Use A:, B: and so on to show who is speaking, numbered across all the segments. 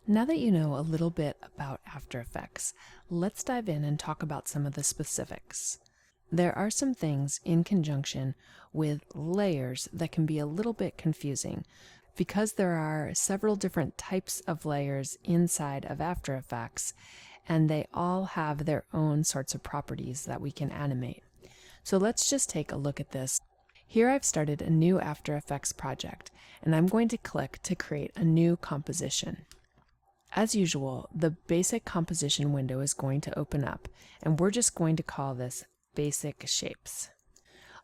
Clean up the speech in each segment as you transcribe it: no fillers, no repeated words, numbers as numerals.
A: Now that you know a little bit about After Effects, let's dive in and talk about some of the specifics. There are some things in conjunction with layers that can be a little bit confusing because there are several different types of layers inside of After Effects, and they all have their own sorts of properties that we can animate. So let's just take a look at this. Here I've started a new After Effects project, and I'm going to click to create a new composition. As usual, the basic composition window is going to open up, and we're just going to call this Basic Shapes.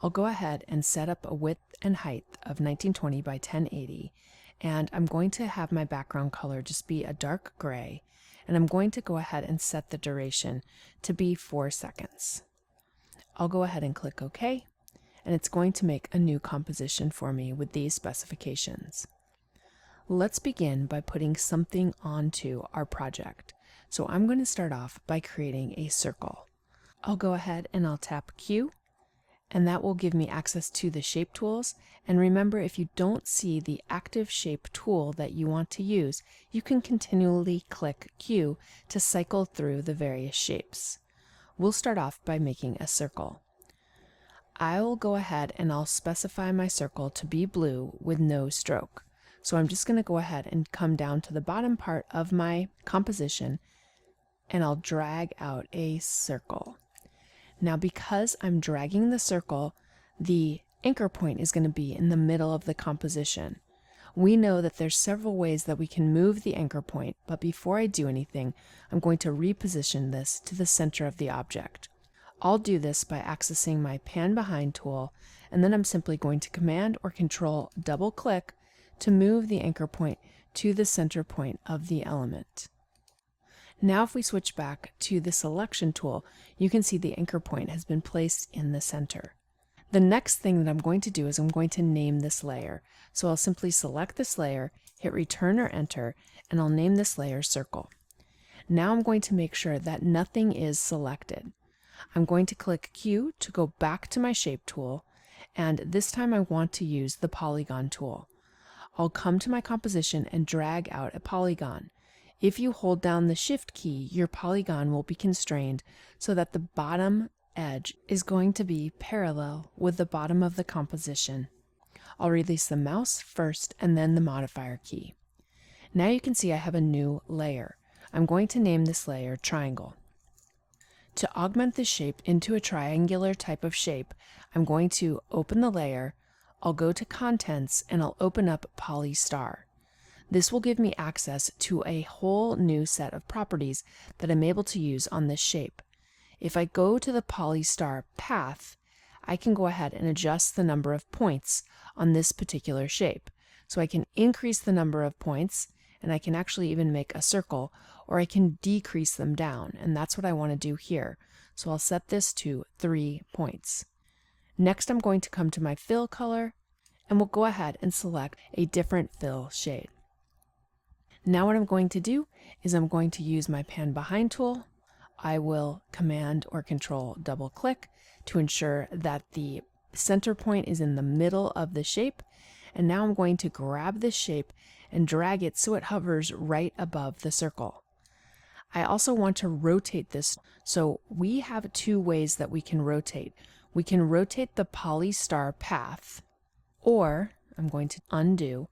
A: I'll go ahead and set up a width and height of 1920 by 1080, and I'm going to have my background color just be a dark gray, and I'm going to go ahead and set the duration to be 4 seconds. I'll go ahead and click OK, and it's going to make a new composition for me with these specifications. Let's begin by putting something onto our project. So I'm going to start off by creating a circle. I'll go ahead and I'll tap Q, and that will give me access to the shape tools. And remember, if you don't see the active shape tool that you want to use, you can continually click Q to cycle through the various shapes. We'll start off by making a circle. I'll go ahead and I'll specify my circle to be blue with no stroke. So I'm just going to go ahead and come down to the bottom part of my composition, and I'll drag out a circle. Now, because I'm dragging the circle, the anchor point is going to be in the middle of the composition. We know that there's several ways that we can move the anchor point, but before I do anything, I'm going to reposition this to the center of the object. I'll do this by accessing my Pan Behind tool, and then I'm simply going to Command or Control double click to move the anchor point to the center point of the element. Now if we switch back to the Selection tool, you can see the anchor point has been placed in the center. The next thing that I'm going to do is I'm going to name this layer. So I'll simply select this layer, hit Return or Enter, and I'll name this layer Circle. Now I'm going to make sure that nothing is selected. I'm going to click Q to go back to my Shape tool, and this time I want to use the Polygon tool. I'll come to my composition and drag out a polygon. If you hold down the Shift key, your polygon will be constrained so that the bottom edge is going to be parallel with the bottom of the composition. I'll release the mouse first and then the modifier key. Now you can see I have a new layer. I'm going to name this layer Triangle. To augment this shape into a triangular type of shape, I'm going to open the layer, I'll go to Contents, and I'll open up Polystar. This will give me access to a whole new set of properties that I'm able to use on this shape. If I go to the Polystar path, I can go ahead and adjust the number of points on this particular shape. So I can increase the number of points, and I can actually even make a circle, or I can decrease them down, and that's what I want to do here. So I'll set this to 3 points. Next, I'm going to come to my fill color, and we'll go ahead and select a different fill shade. Now what I'm going to do is I'm going to use my Pan Behind tool. I will Command or Control double click to ensure that the center point is in the middle of the shape, and now I'm going to grab this shape and drag it so it hovers right above the circle. I also want to rotate this, so we have 2 ways that we can rotate. We can rotate the Polystar path, or I'm going to undo.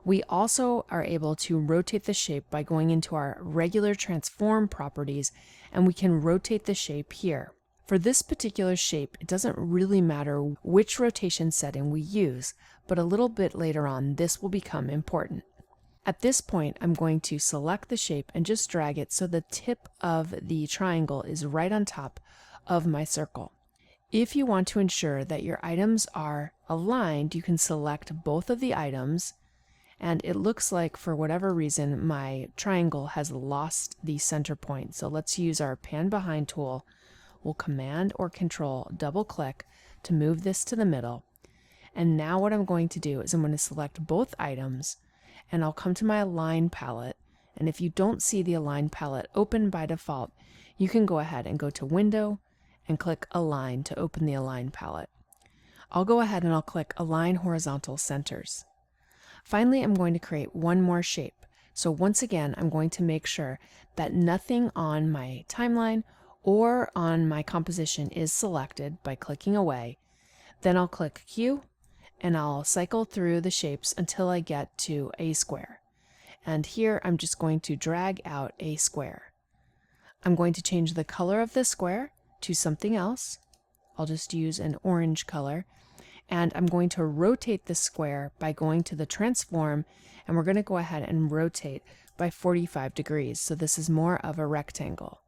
A: We also are able to rotate the shape by going into our regular transform properties, and we can rotate the shape here. For this particular shape, it doesn't really matter which rotation setting we use, but a little bit later on, this will become important. At this point, I'm going to select the shape and just drag it so the tip of the triangle is right on top of my circle. If you want to ensure that your items are aligned, you can select both of the items, and it looks like for whatever reason my triangle has lost the center point. So let's use our Pan Behind tool. We'll Command or Control double click to move this to the middle. And now what I'm going to do is I'm going to select both items, and I'll come to my Align palette. And if you don't see the Align palette open by default, you can go ahead and go to Window and click Align to open the Align palette. I'll go ahead and I'll click Align Horizontal Centers. Finally, I'm going to create one more shape. So once again, I'm going to make sure that nothing on my timeline or on my composition is selected by clicking away. Then I'll click Q and I'll cycle through the shapes until I get to a square. And here I'm just going to drag out a square. I'm going to change the color of this square to something else. I'll just use an orange color. And I'm going to rotate the square by going to the transform, and we're going to go ahead and rotate by 45 degrees. So this is more of a rectangle.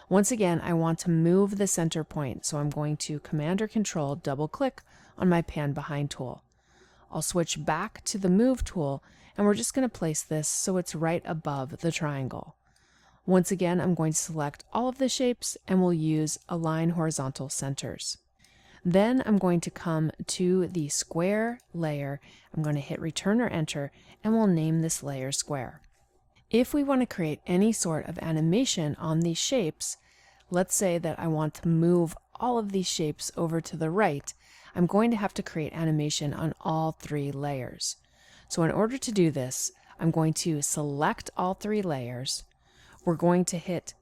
A: Once again, I want to move the center point, so I'm going to Command or Control double click on my pan behind tool. I'll switch back to the move tool, and we're just going to place this so it's right above the triangle. Once again, I'm going to select all of the shapes and we'll use Align Horizontal Centers. Then I'm going to come to the square layer. I'm going to hit Return or Enter, and we'll name this layer Square. If we want to create any sort of animation on these shapes, let's say that I want to move all of these shapes over to the right, I'm going to have to create animation on all 3 layers. So in order to do this, I'm going to select all 3 layers. We're going to hit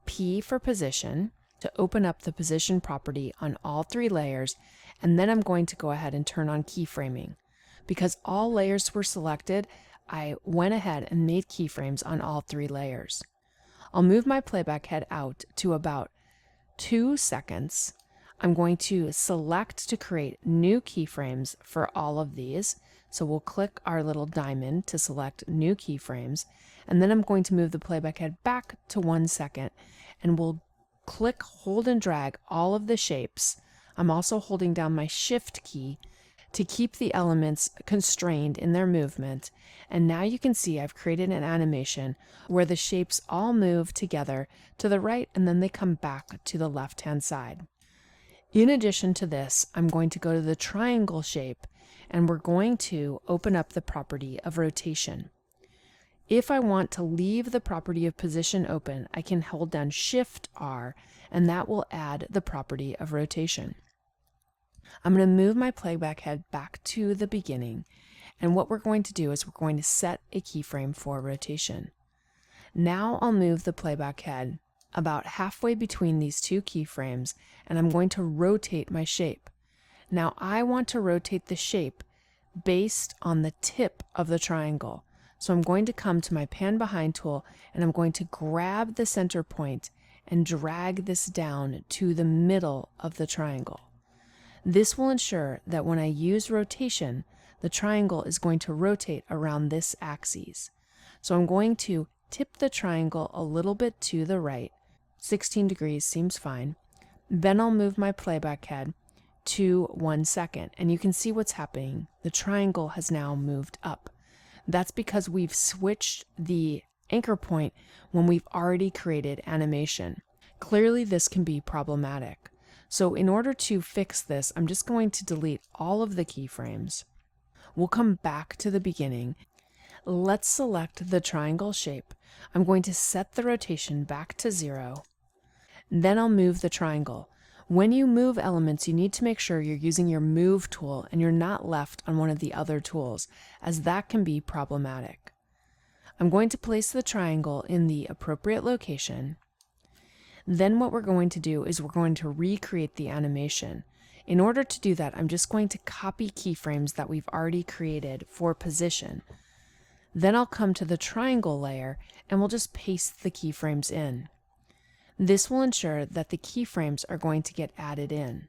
A: P for position to open up the position property on all 3 layers, and then I'm going to go ahead and turn on keyframing. Because all layers were selected, I went ahead and made keyframes on all 3 layers. I'll move my playback head out to about 2 seconds. I'm going to select to create new keyframes for all of these. So we'll click our little diamond to select new keyframes, and then I'm going to move the playback head back to 1 second, and we'll click, hold, and drag all of the shapes. I'm also holding down my Shift key to keep the elements constrained in their movement. And now you can see I've created an animation where the shapes all move together to the right and then they come back to the left-hand side. In addition to this, I'm going to go to the triangle shape and we're going to open up the property of rotation. If I want to leave the property of position open, I can hold down Shift R, and that will add the property of rotation. I'm going to move my playback head back to the beginning, and what we're going to do is we're going to set a keyframe for rotation. Now I'll move the playback head about halfway between these 2 keyframes, and I'm going to rotate my shape. Now I want to rotate the shape based on the tip of the triangle. So I'm going to come to my pan behind tool and I'm going to grab the center point and drag this down to the middle of the triangle. This will ensure that when I use rotation, the triangle is going to rotate around this axis. So I'm going to tip the triangle a little bit to the right. 16 degrees seems fine. Then I'll move my playback head to 1 second, and you can see what's happening. The triangle has now moved up. That's because we've switched the anchor point when we've already created animation. Clearly this can be problematic. So in order to fix this, I'm just going to delete all of the keyframes. We'll come back to the beginning. Let's select the triangle shape. I'm going to set the rotation back to 0. Then I'll move the triangle. When you move elements, you need to make sure you're using your move tool and you're not left on one of the other tools, as that can be problematic. I'm going to place the triangle in the appropriate location. Then what we're going to do is we're going to recreate the animation. In order to do that, I'm just going to copy keyframes that we've already created for position. Then I'll come to the triangle layer and we'll just paste the keyframes in. This will ensure that the keyframes are going to get added in.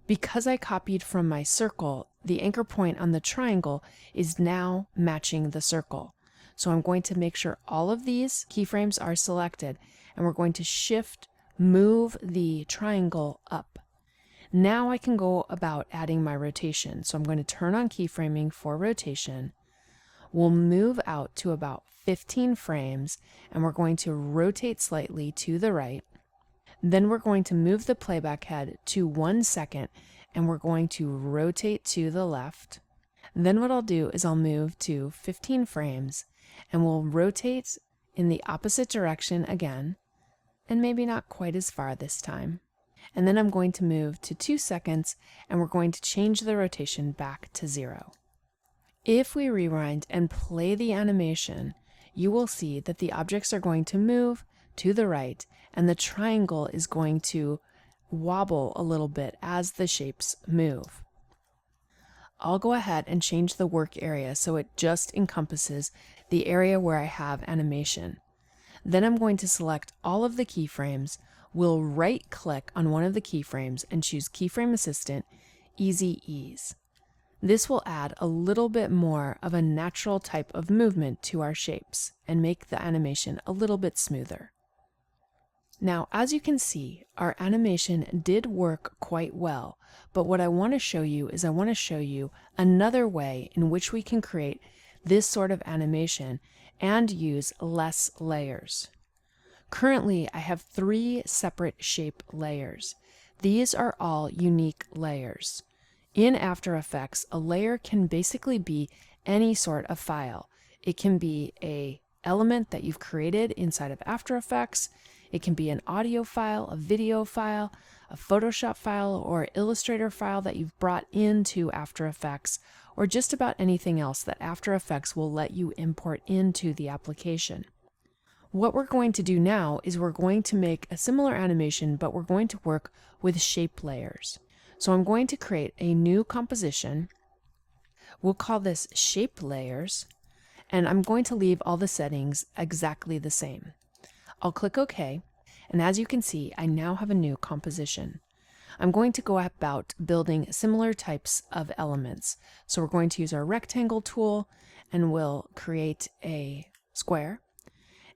A: Because I copied from my circle, the anchor point on the triangle is now matching the circle. So I'm going to make sure all of these keyframes are selected, and we're going to Shift, move the triangle up. Now I can go about adding my rotation. So I'm going to turn on keyframing for rotation. We'll move out to about 15 frames, and we're going to rotate slightly to the right. Then we're going to move the playback head to 1 second, and we're going to rotate to the left. Then what I'll do is I'll move to 15 frames, and we'll rotate in the opposite direction again, and maybe not quite as far this time. And then I'm going to move to 2 seconds, and we're going to change the rotation back to 0. If we rewind and play the animation, you will see that the objects are going to move to the right and the triangle is going to wobble a little bit as the shapes move. I'll go ahead and change the work area so it just encompasses the area where I have animation. Then I'm going to select all of the keyframes. We'll right-click on one of the keyframes and choose Keyframe Assistant, Easy Ease. This will add a little bit more of a natural type of movement to our shapes and make the animation a little bit smoother. Now, as you can see, our animation did work quite well, but what I want to show you is I want to show you another way in which we can create this sort of animation and use less layers. Currently, I have 3 separate shape layers. These are all unique layers. In After Effects, a layer can basically be any sort of file. It can be an element that you've created inside of After Effects. It can be an audio file, a video file, a Photoshop file, or Illustrator file that you've brought into After Effects, or just about anything else that After Effects will let you import into the application. What we're going to do now is we're going to make a similar animation, but we're going to work with shape layers. So I'm going to create a new composition. We'll call this Shape Layers, and I'm going to leave all the settings exactly the same. I'll click OK, and as you can see, I now have a new composition. I'm going to go about building similar types of elements. So we're going to use our rectangle tool, and we'll create a square.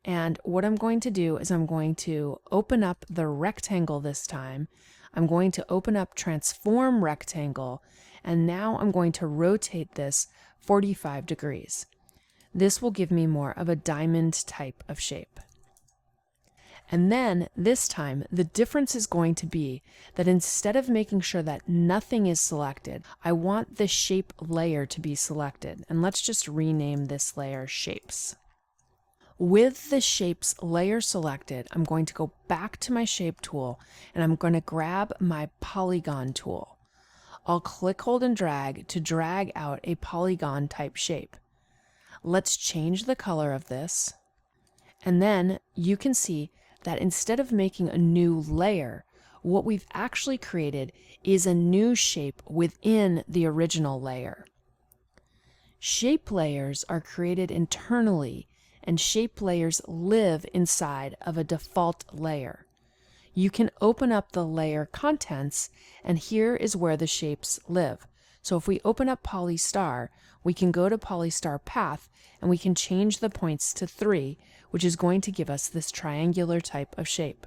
A: And what I'm going to do is I'm going to open up the rectangle this time. I'm going to open up Transform Rectangle, and now I'm going to rotate this 45 degrees. This will give me more of a diamond type of shape. And then this time, the difference is going to be that instead of making sure that nothing is selected, I want the shape layer to be selected. And let's just rename this layer Shapes. With the Shapes layer selected, I'm going to go back to my Shape tool and I'm going to grab my Polygon tool. I'll click, hold, and drag to drag out a polygon type shape. Let's change the color of this. And then you can see that instead of making a new layer, what we've actually created is a new shape within the original layer. Shape layers are created internally, and shape layers live inside of a default layer. You can open up the layer contents, and here is where the shapes live. So if we open up Polystar, we can go to Polystar Path, and we can change the points to 3, which is going to give us this triangular type of shape.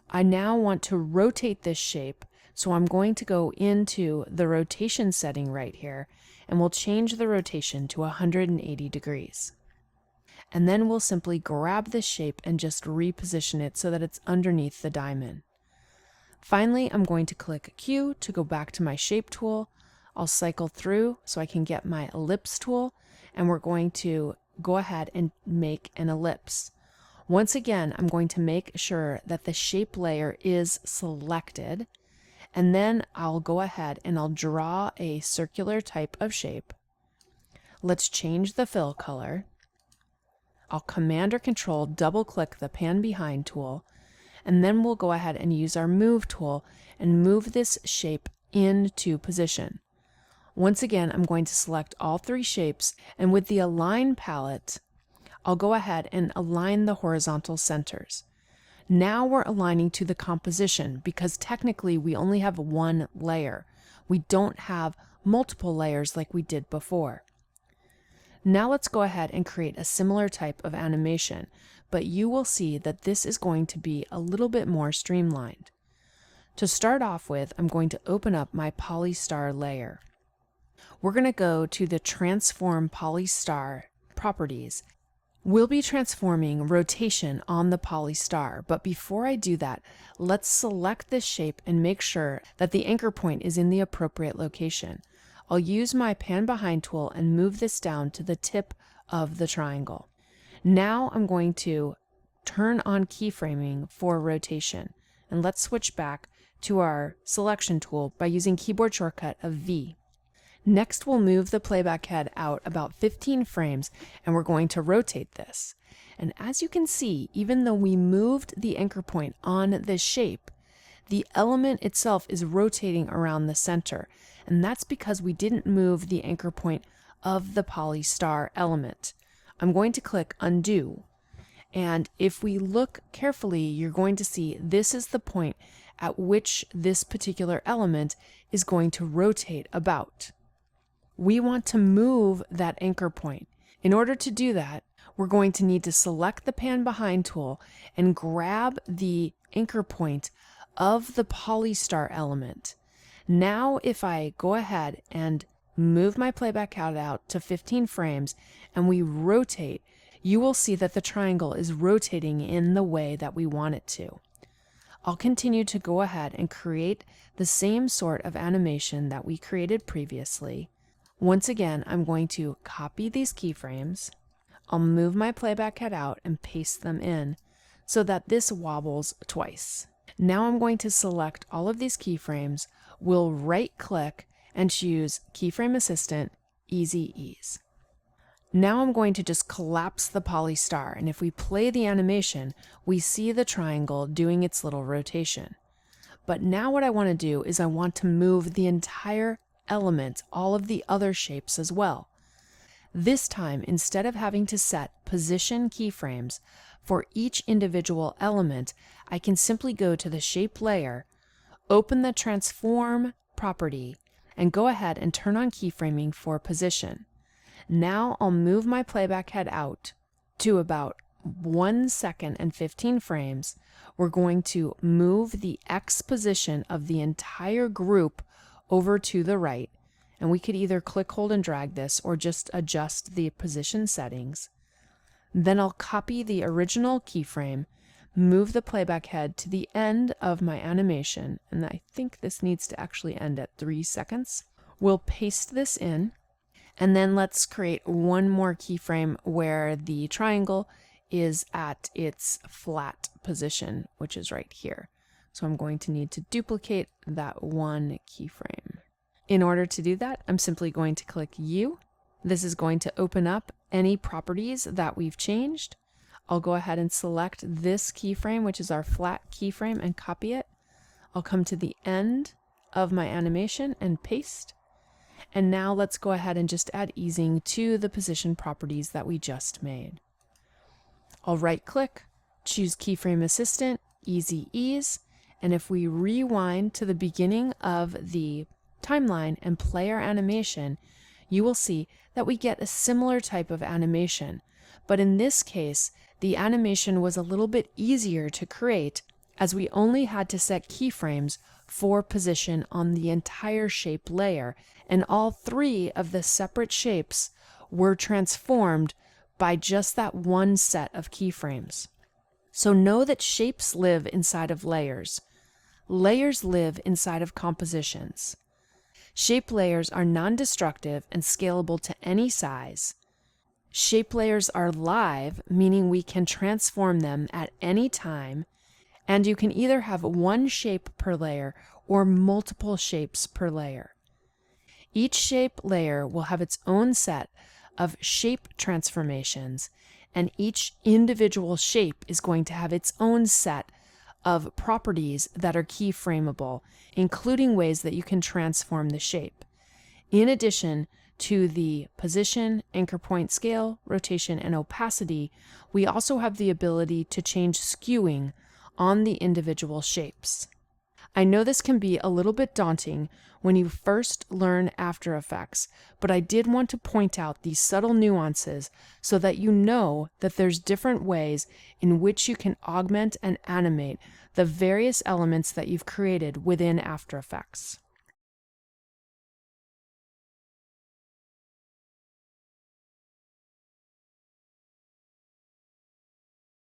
A: I now want to rotate this shape, so I'm going to go into the rotation setting right here, and we'll change the rotation to 180 degrees. And then we'll simply grab this shape and just reposition it so that it's underneath the diamond. Finally, I'm going to click Q to go back to my Shape tool. I'll cycle through so I can get my Ellipse tool, and we're going to go ahead and make an ellipse. Once again, I'm going to make sure that the shape layer is selected, and then I'll go ahead and I'll draw a circular type of shape. Let's change the fill color. I'll Command or Control double click the Pan Behind tool, and then we'll go ahead and use our Move tool and move this shape into position. Once again, I'm going to select all 3 shapes, and with the Align palette, I'll go ahead and align the horizontal centers. Now we're aligning to the composition because technically we only have one layer. We don't have multiple layers like we did before. Now let's go ahead and create a similar type of animation, but you will see that this is going to be a little bit more streamlined. To start off with, I'm going to open up my Polystar layer. We're going to go to the Transform Polystar properties. We'll be transforming rotation on the Polystar, but before I do that, let's select this shape and make sure that the anchor point is in the appropriate location. I'll use my Pan Behind tool and move this down to the tip of the triangle. Now I'm going to turn on keyframing for rotation, and let's switch back to our selection tool by using keyboard shortcut of V. Next, we'll move the playback head out about 15 frames, and we're going to rotate this. And as you can see, even though we moved the anchor point on this shape, the element itself is rotating around the center, and that's because we didn't move the anchor point of the polystar element. I'm going to click Undo, and if we look carefully, you're going to see this is the point at which this particular element is going to rotate about. We want to move that anchor point. In order to do that, we're going to need to select the Pan Behind tool and grab the anchor point of the polystar element. Now, if I go ahead and move my playback head out to 15 frames and we rotate, you will see that the triangle is rotating in the way that we want it to. I'll continue to go ahead and create the same sort of animation that we created previously. Once again, I'm going to copy these keyframes. I'll move my playback head out and paste them in so that this wobbles twice. Now I'm going to select all of these keyframes. We'll right-click and choose Keyframe Assistant, Easy Ease. Now I'm going to just collapse the polystar, and if we play the animation, we see the triangle doing its little rotation. But now what I want to do is I want to move the entire element, all of the other shapes as well. This time, instead of having to set position keyframes for each individual element, I can simply go to the shape layer, open the transform property, and go ahead and turn on keyframing for position. Now I'll move my playback head out to about 1 second and 15 frames. We're going to move the X position of the entire group over to the right, and we could either click, hold, and drag this or just adjust the position settings. Then I'll copy the original keyframe, move the playback head to the end of my animation, and I think this needs to actually end at 3 seconds. We'll paste this in, and then let's create one more keyframe where the triangle is at its flat position, which is right here. So I'm going to need to duplicate that one keyframe. In order to do that, I'm simply going to click U. This is going to open up any properties that we've changed. I'll go ahead and select this keyframe, which is our flat keyframe, and copy it. I'll come to the end of my animation and paste. And now let's go ahead and just add easing to the position properties that we just made. I'll right-click, choose Keyframe Assistant, Easy Ease, and if we rewind to the beginning of the timeline and play our animation, you will see that we get a similar type of animation. But in this case, the animation was a little bit easier to create as we only had to set keyframes for position on the entire shape layer, and all 3 of the separate shapes were transformed by just that one set of keyframes. So know that shapes live inside of layers. Layers live inside of compositions. Shape layers are non-destructive and scalable to any size. Shape layers are live, meaning we can transform them at any time, and you can either have one shape per layer or multiple shapes per layer. Each shape layer will have its own set of shape transformations, and each individual shape is going to have its own set of properties that are keyframeable, including ways that you can transform the shape. In addition to the position, anchor point scale, rotation, and opacity, we also have the ability to change skewing on the individual shapes. I know this can be a little bit daunting when you first learn After Effects, but I did want to point out these subtle nuances so that you know that there's different ways in which you can augment and animate the various elements that you've created within After Effects.